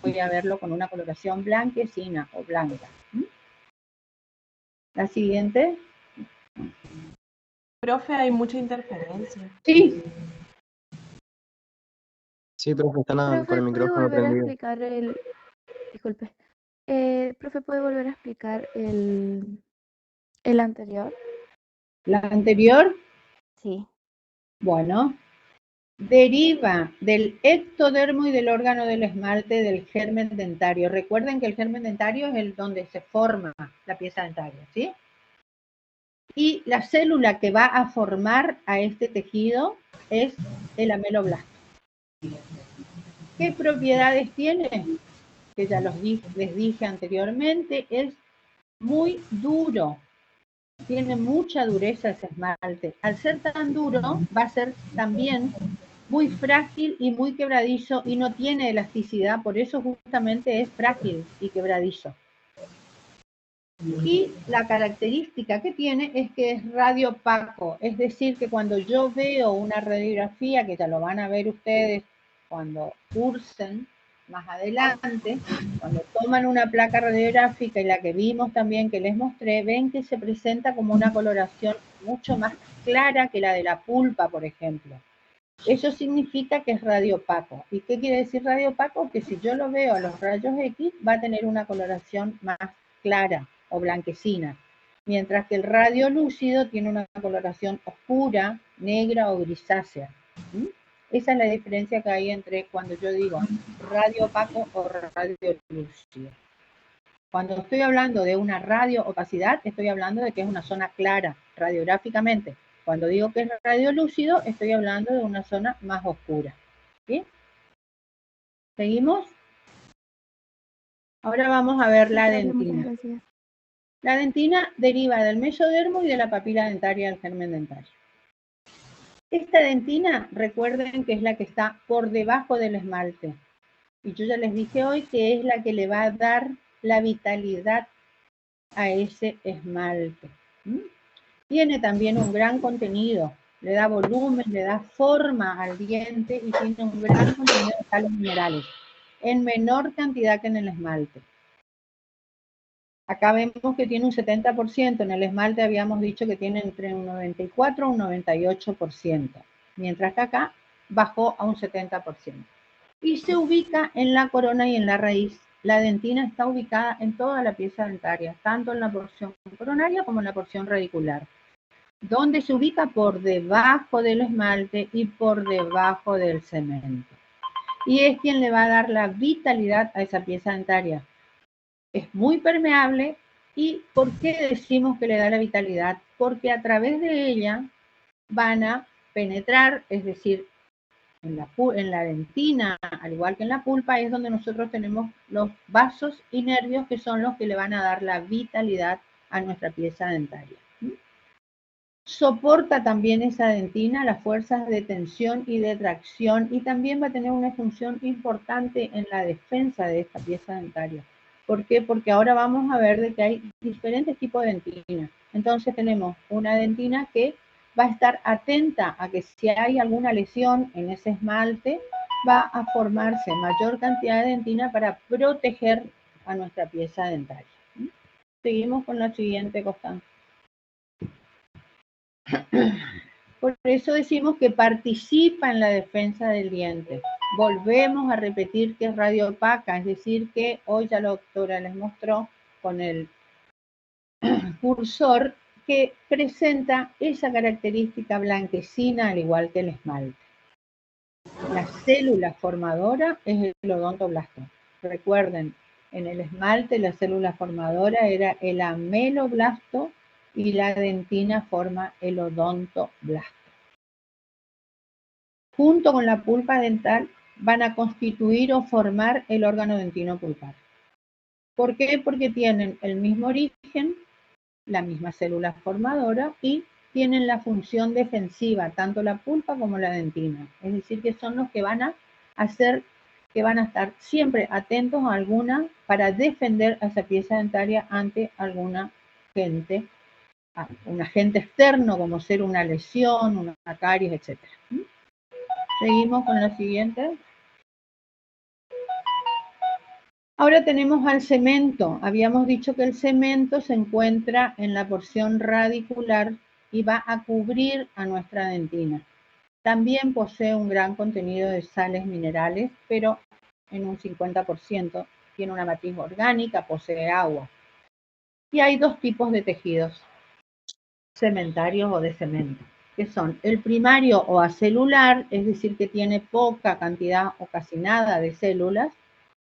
voy a verlo con una coloración blanquecina o blanca. La siguiente. Profe, hay mucha interferencia. Sí, Sí, profe, están con Profe, el ¿puede micrófono volver a prendido. explicar el... Disculpe. Profe, ¿puede volver a explicar el anterior? la anterior, Sí. bueno, deriva del ectodermo y del órgano del esmalte del germen dentario. Recuerden que el germen dentario es el donde se forma la pieza dentaria, ¿sí? Y la célula que va a formar a este tejido es el ameloblasto. ¿Qué propiedades tiene? Que ya les dije anteriormente, es muy duro. Tiene mucha dureza ese esmalte. Al ser tan duro, va a ser también muy frágil y muy quebradizo y no tiene elasticidad, por eso justamente es frágil y quebradizo. Y la característica que tiene es que es radiopaco, es decir, que cuando yo veo una radiografía, que ya lo van a ver ustedes cuando cursen más adelante, cuando toman una placa radiográfica y la que vimos también que les mostré, ven que se presenta como una coloración mucho más clara que la de la pulpa, por ejemplo. Eso significa que es radiopaco. ¿Y qué quiere decir radiopaco? Que si yo lo veo a los rayos X, va a tener una coloración más clara o blanquecina, mientras que el radiolúcido tiene una coloración oscura, negra o grisácea. ¿Mm? Esa es la diferencia que hay entre cuando yo digo radiopaco o radiolúcido. Cuando estoy hablando de una radioopacidad, estoy hablando de que es una zona clara radiográficamente. Cuando digo que es radiolúcido, estoy hablando de una zona más oscura. ¿Sí? ¿Seguimos? Ahora vamos a ver la Profe, muchas dentina. gracias. La dentina deriva del mesodermo y de la papila dentaria del germen dentario. Esta dentina, recuerden que es la que está por debajo del esmalte. Y yo ya les dije hoy que es la que le va a dar la vitalidad a ese esmalte. Tiene también un gran contenido, le da volumen, le da forma al diente y tiene un gran contenido de sales minerales, en menor cantidad que en el esmalte. Acá vemos que tiene un 70%, en el esmalte habíamos dicho que tiene entre un 94 y un 98%, mientras que acá bajó a un 70%. Y se ubica en la corona y en la raíz. La dentina está ubicada en toda la pieza dentaria, tanto en la porción coronaria como en la porción radicular, donde se ubica por debajo del esmalte y por debajo del cemento. Y es quien le va a dar la vitalidad a esa pieza dentaria. Es muy permeable. ¿Y por qué decimos que le da la vitalidad? Porque a través de ella van a penetrar, es decir, en la dentina, al igual que en la pulpa, es donde nosotros tenemos los vasos y nervios que son los que le van a dar la vitalidad a nuestra pieza dentaria. Soporta también esa dentina las fuerzas de tensión y de tracción y también va a tener una función importante en la defensa de esta pieza dentaria. ¿Por qué? Porque ahora vamos a ver de que hay diferentes tipos de dentina. Entonces tenemos una dentina que va a estar atenta a que si hay alguna lesión en ese esmalte, va a formarse mayor cantidad de dentina para proteger a nuestra pieza dentaria. Seguimos con la siguiente, Constanza. Por eso decimos que participa en la defensa del diente. Volvemos a repetir que es radioopaca, es decir, que hoy ya la doctora les mostró con el cursor que presenta esa característica blanquecina al igual que el esmalte. La célula formadora es el odontoblasto. recuerden, en el esmalte la célula formadora era el ameloblasto y la dentina forma el odontoblasto. Junto con la pulpa dental van a constituir o formar el órgano dentino pulpar. ¿Por qué? Porque tienen el mismo origen, la misma célula formadora y tienen la función defensiva, tanto la pulpa como la dentina. Es decir, que son los que van a hacer, que van a estar siempre atentos a alguna para defender a esa pieza dentaria ante alguna agente, un agente externo como ser una lesión, una caries, etc. Seguimos con la siguiente. Ahora tenemos al cemento. Habíamos dicho que el cemento se encuentra en la porción radicular y va a cubrir a nuestra dentina. También posee un gran contenido de sales minerales, pero en un 50%. Tiene una matriz orgánica, posee agua. Y hay dos tipos de tejidos cementarios o de cemento, que son el primario o acelular, es decir, que tiene poca cantidad o casi nada de células,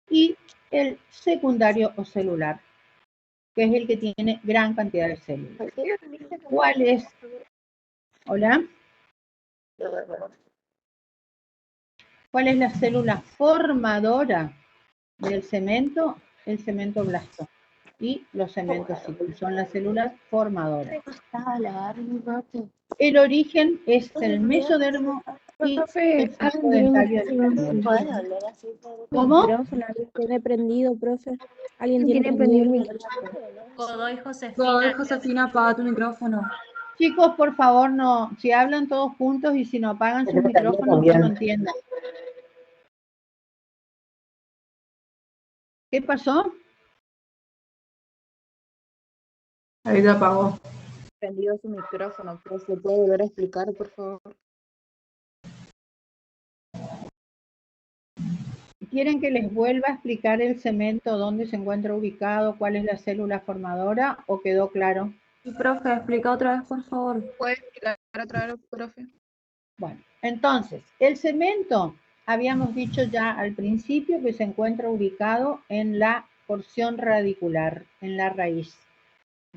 y el secundario o celular, que es el que tiene gran cantidad de células. ¿Cuál es? Hola. ¿Cuál es la célula formadora del cemento? El cementoblasto y los cementocitos son las células formadoras. El origen es el mesodermo y el saco dentario del germen. ¿Cómo? ¿Alguien tiene prendido, profe? ¿Alguien tiene prendido el micrófono? Godoy Josefina, apaga tu micrófono. Chicos, por favor, no, si hablan todos juntos y si no apagan sus micrófonos, yo no entiendo. ¿Qué pasó? Ahí lo apagó. Prendido su micrófono, profe. ¿Puede volver a explicar, por favor? ¿Quieren que les vuelva a explicar el cemento, dónde se encuentra ubicado, cuál es la célula formadora o quedó claro? Sí, profe, explica otra vez, por favor. ¿Puede explicar otra vez, profe? Bueno, entonces, el cemento, habíamos dicho ya al principio que se encuentra ubicado en la porción radicular, en la raíz.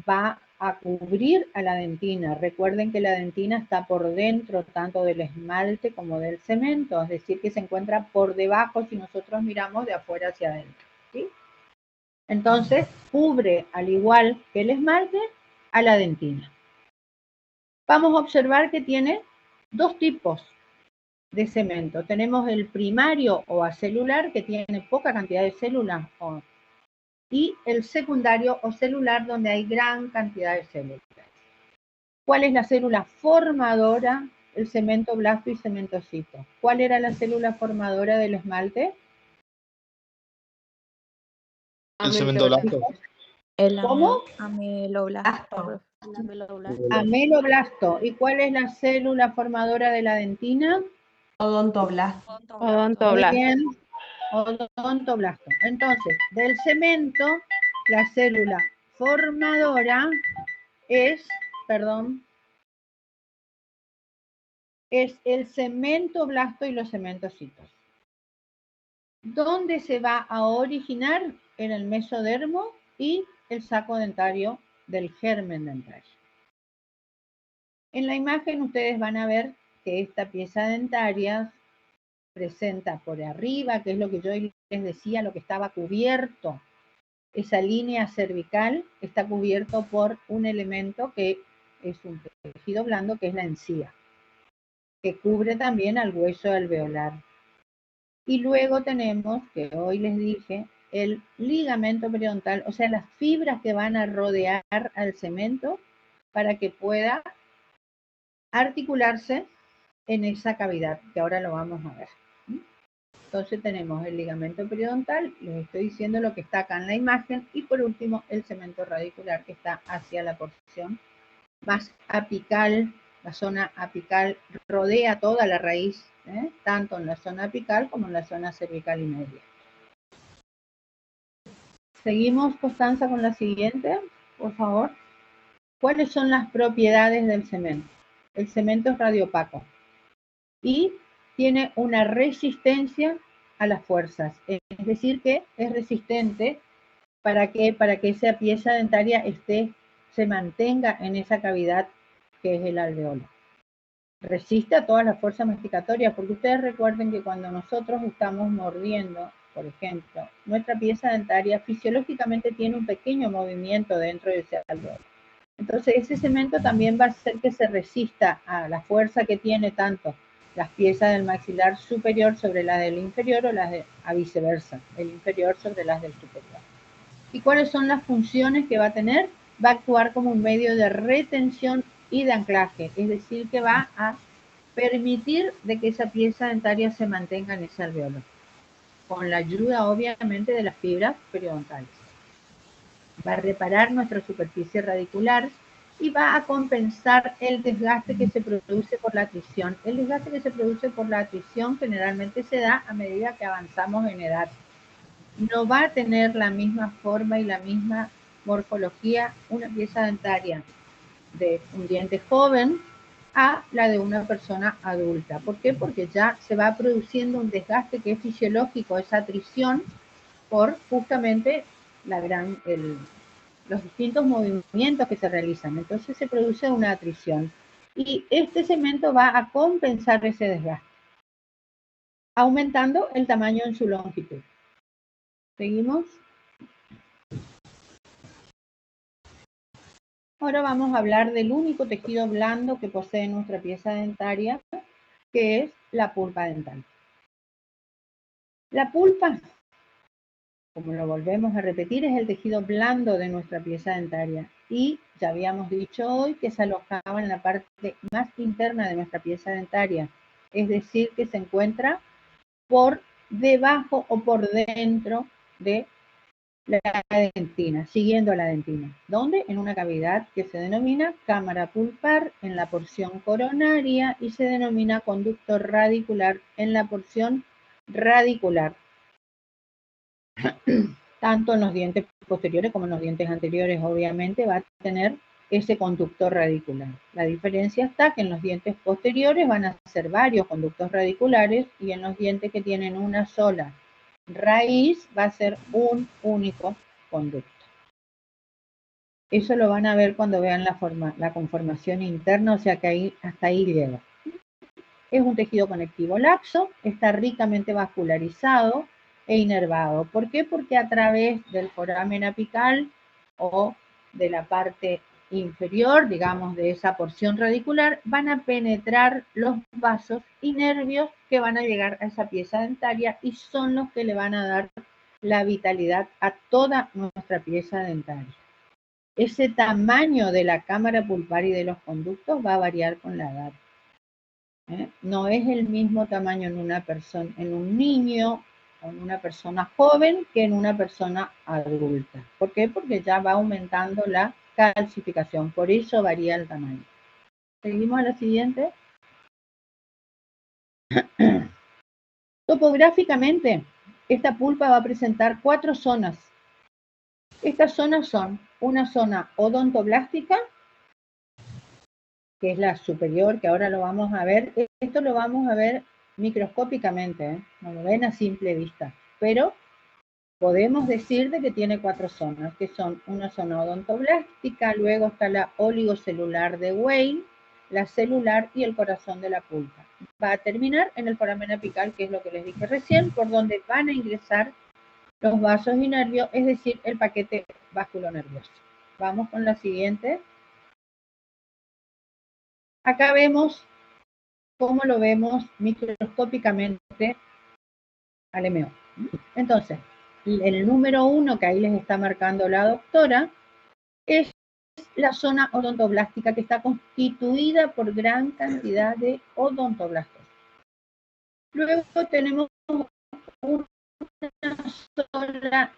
Va a cubrir a la dentina. Recuerden que la dentina está por dentro tanto del esmalte como del cemento, es decir, que se encuentra por debajo si nosotros miramos de afuera hacia adentro, ¿sí? Entonces, cubre, al igual que el esmalte, a la dentina. Vamos a observar que tiene dos tipos de cemento. Tenemos el primario o acelular, que tiene poca cantidad de células, y el secundario o celular, donde hay gran cantidad de células. ¿Cuál es la célula formadora? El cementoblasto y cementocito. ¿Cuál era la célula formadora del esmalte? El cementoblasto. ¿Cómo? Ameloblasto. Ameloblasto. ¿Y cuál es la célula formadora de la dentina? Odontoblasto. Muy bien. Odontoblasto. Entonces, del cemento, la célula formadora es el cementoblasto y los cementocitos. ¿Dónde se va a originar? En el mesodermo y el saco dentario del germen dentario. En la imagen ustedes van a ver que esta pieza dentaria presenta por arriba, que es lo que yo les decía, lo que estaba cubierto. Esa línea cervical está cubierto por un elemento que es un tejido blando, que es la encía, que cubre también al hueso alveolar. Y luego tenemos, que hoy les dije, el ligamento periodontal, o sea, las fibras que van a rodear al cemento para que pueda articularse en esa cavidad, que ahora lo vamos a ver. Entonces tenemos el ligamento periodontal, les estoy diciendo lo que está acá en la imagen, y por último el cemento radicular, que está hacia la porción más apical. La zona apical rodea toda la raíz, tanto en la zona apical como en la zona cervical y media. Seguimos, Constanza, con la siguiente, por favor. ¿Cuáles son las propiedades del cemento? El cemento es radioopaco y tiene una resistencia a las fuerzas. Es decir, que es resistente para que esa pieza dentaria se mantenga en esa cavidad que es el alveolo. Resiste a todas las fuerzas masticatorias, porque ustedes recuerden que cuando nosotros estamos mordiendo, por ejemplo, nuestra pieza dentaria fisiológicamente tiene un pequeño movimiento dentro de ese alveolo. Entonces ese cemento también va a hacer que se resista a la fuerza que tiene tanto las piezas del maxilar superior sobre las del inferior o a viceversa, el inferior sobre las del superior. ¿Y cuáles son las funciones que va a tener? Va a actuar como un medio de retención y de anclaje, es decir, que va a permitir de que esa pieza dentaria se mantenga en ese alveolo, con la ayuda obviamente de las fibras periodontales. Va a reparar nuestra superficie radicular y va a compensar el desgaste que se produce por la atrición. El desgaste que se produce por la atrición generalmente se da a medida que avanzamos en edad. No va a tener la misma forma y la misma morfología una pieza dentaria de un diente joven a la de una persona adulta. ¿Por qué? Porque ya se va produciendo un desgaste que es fisiológico, esa atrición, por justamente los distintos movimientos que se realizan. Entonces se produce una atrición. Y este cemento va a compensar ese desgaste, aumentando el tamaño en su longitud. ¿Seguimos? Ahora vamos a hablar del único tejido blando que posee nuestra pieza dentaria, que es la pulpa dental. La pulpa, como lo volvemos a repetir, es el tejido blando de nuestra pieza dentaria. Y ya habíamos dicho hoy que se alojaba en la parte más interna de nuestra pieza dentaria. Es decir, que se encuentra por debajo o por dentro de la dentina, siguiendo a la dentina. ¿Dónde? En una cavidad que se denomina cámara pulpar en la porción coronaria y se denomina conducto radicular en la porción radicular. Tanto en los dientes posteriores como en los dientes anteriores, obviamente, va a tener ese conducto radicular. La diferencia está que en los dientes posteriores van a ser varios conductos radiculares y en los dientes que tienen una sola raíz va a ser un único conducto. Eso lo van a ver cuando vean la conformación interna, o sea que ahí, hasta ahí llega. Es un tejido conectivo laxo, está ricamente vascularizado e inervado. ¿Por qué? Porque a través del foramen apical o de la parte inferior, digamos, de esa porción radicular, van a penetrar los vasos y nervios que van a llegar a esa pieza dentaria y son los que le van a dar la vitalidad a toda nuestra pieza dentaria. Ese tamaño de la cámara pulpar y de los conductos va a variar con la edad. No es el mismo tamaño en una persona, en un niño o en una persona joven que en una persona adulta. ¿Por qué? Porque ya va aumentando la calcificación, por eso varía el tamaño. Seguimos a la siguiente. Topográficamente, esta pulpa va a presentar 4 zonas. Estas zonas son una zona odontoblástica, que es la superior, que ahora lo vamos a ver. Esto lo vamos a ver microscópicamente, no lo ven a simple vista, pero podemos decir de que tiene 4 zonas, que son una zona odontoblástica, luego está la oligocelular de Weil, la celular y el corazón de la pulpa. Va a terminar en el foramen apical, que es lo que les dije recién, por donde van a ingresar los vasos y nervios, es decir, el paquete vasculonervioso. Vamos con la siguiente. Acá vemos cómo lo vemos microscópicamente al MO. Entonces, el número 1 que ahí les está marcando la doctora es la zona odontoblástica, que está constituida por gran cantidad de odontoblastos. Luego tenemos una sola,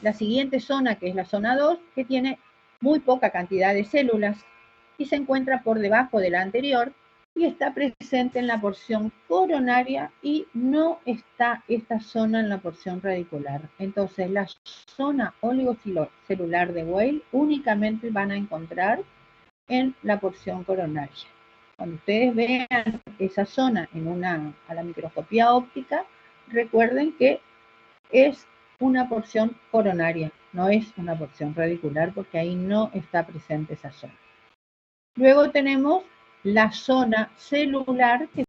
la siguiente zona, que es la zona 2, que tiene muy poca cantidad de células y se encuentra por debajo de la anterior y está presente en la porción coronaria y no está esta zona en la porción radicular. Entonces, la zona oligocelular de Weil únicamente van a encontrar en la porción coronaria. Cuando ustedes vean esa zona a la microscopía óptica, recuerden que es una porción coronaria, no es una porción radicular porque ahí no está presente esa zona. Luego tenemos la zona celular, que